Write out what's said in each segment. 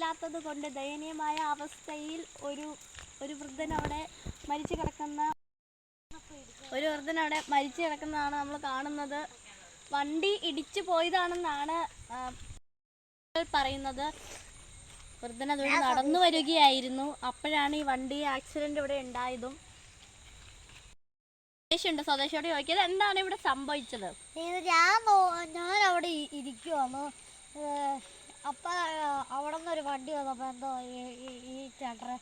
ഇല്ലാത്തത് കൊണ്ട് ദയനീയമായ അവസ്ഥയിൽ ഒരു വൃദ്ധൻ അവിടെ മരിച്ചു കിടക്കുന്നതാണ് നമ്മൾ കാണുന്നത്. വണ്ടി ഇടിച്ചു പോയതാണെന്നാണ് പറയുന്നത്. വൃദ്ധൻ അതുവഴി നടന്നു വരികയായിരുന്നു. അപ്പോഴാണ് ഈ വണ്ടി ആക്സിഡന്റ് ഇവിടെ ഉണ്ടായതും. സ്വദേശിയോട് ചോദിക്കത് എന്താണ് ഇവിടെ സംഭവിച്ചത്? ഞാൻ അവിടെ ഇരിക്കുവാണ്. അപ്പൊ അവിടെ നിന്ന് ഒരു വണ്ടി വന്നപ്പോൾ എന്തോ ഈ ചേട്ടനെ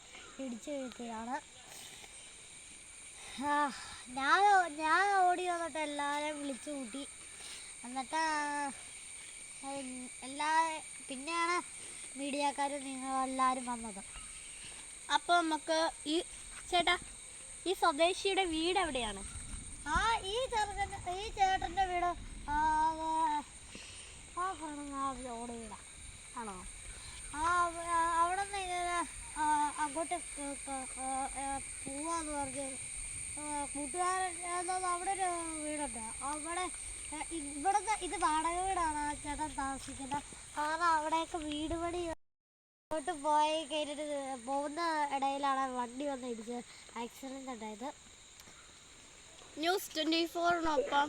ഇടിച്ചു വീഴ്ത്തിയാണ്. ഞാൻ ഓടി വന്നിട്ട് എല്ലാവരെയും വിളിച്ചു കൂട്ടി. എന്നിട്ട് പിന്നെയാണ് മീഡിയക്കാരും നിങ്ങളെല്ലാവരും വന്നത്. അപ്പോൾ നമുക്ക് ഈ സ്വദേശിയുടെ വീട് എവിടെയാണ്? ഈ ചേട്ടൻ്റെ വീട് റോഡ് വീടാ ആണോ? അവിടെ നിന്ന് അങ്ങോട്ട് പോവാന്ന് പറഞ്ഞ് കൂട്ടുകാരൻ അവിടെ ഒരു വീടുണ്ട്. ഇവിടുന്ന് ഇത് വാടക വീടാണ് ആ ചേട്ടൻ താമസിക്കുന്നത്. കാരണം അവിടെയൊക്കെ വീട് പണി അങ്ങോട്ട് പോയി കഴിഞ്ഞിട്ട് പോകുന്ന ഇടയിലാണ് വണ്ടി വന്ന് ഇടിച്ച് ആക്സിഡന്റ് ഉണ്ടായത്. ന്യൂസ് 24-നൊപ്പം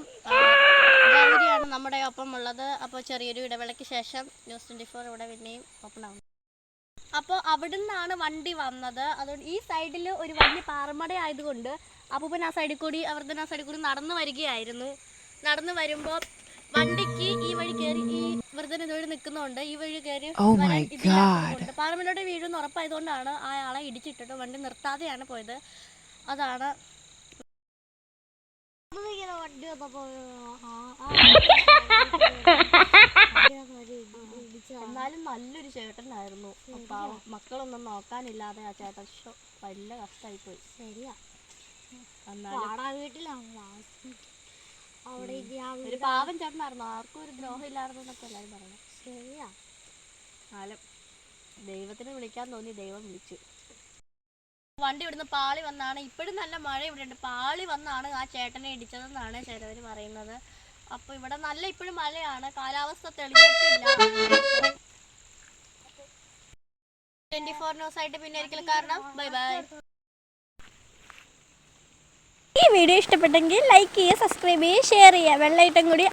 ഗൗരിയാണ് നമ്മുടെ ഒപ്പം ഉള്ളത്. അപ്പോൾ ചെറിയൊരു ഇടവേളയ്ക്ക് ശേഷം ന്യൂസ് 24 ഇവിടെ പിന്നെയും ഓപ്പൺ ആവും. അപ്പോൾ അവിടെ നിന്നാണ് വണ്ടി വന്നത്. അതുകൊണ്ട് ഈ സൈഡിൽ ഒരു വലിയ പാറമട ആയതുകൊണ്ട് അപ്പൂപ്പൻ ആ സൈഡിൽ കൂടി നടന്നു വരികയായിരുന്നു. നടന്നു വരുമ്പോൾ വണ്ടിക്ക് ഈ വഴി കയറി ഈ വൃദ്ധൻ ഇതുവഴി നിൽക്കുന്നുണ്ട്. ഈ വഴി കയറി പാറമടയുടെ വീഴെന്ന് ഉറപ്പായതുകൊണ്ടാണ് ആ ആളെ ഇടിച്ചിട്ടിട്ട് വണ്ടി നിർത്താതെയാണ് പോയത്. അതാണ് വണ്ടി എന്നാലും നല്ലൊരു ചേട്ടനായിരുന്നു. മക്കളൊന്നും നോക്കാനില്ലാതെ ആ ചേട്ടൻ വലിയ കഷ്ടമായി പോയി. ശരിയാ. ഒരു പാവം ചേട്ടനായിരുന്നു. ആർക്കും ഒരു ദ്രോഹം ഇല്ലായിരുന്നു എന്നൊക്കെ എല്ലാവരും പറഞ്ഞു. ശരിയാ. കാലം ദൈവത്തിന് വിളിക്കാൻ തോന്നി, ദൈവം വിളിച്ചു. വണ്ടി ഇവിടുന്ന് പാളി വന്നാണ്. ഇപ്പോഴും നല്ല മഴ ഇവിടെ ഉണ്ട്. പാളി വന്നാണ് ആ ചേട്ടനെ ഇടിച്ചതെന്നാണ് ചിലവർ പറയുന്നത്. അപ്പോൾ ഇവിടെ നല്ല ഇപ്പോഴും മഴയാണ്. കാലാവസ്ഥ തെളിഞ്ഞിട്ടില്ല. 24 ന്യൂസായിട്ട് പിന്നെ ഒരിക്കലും കാരണം. Bye bye. ഈ വീഡിയോ ഇഷ്ടപ്പെട്ടെങ്കിൽ ലൈക്ക് ചെയ്യുക, സബ്സ്ക്രൈബ് ചെയ്യുക, ഷെയർ ചെയ്യുക. ബെൽ ഐക്കൺ കൂടി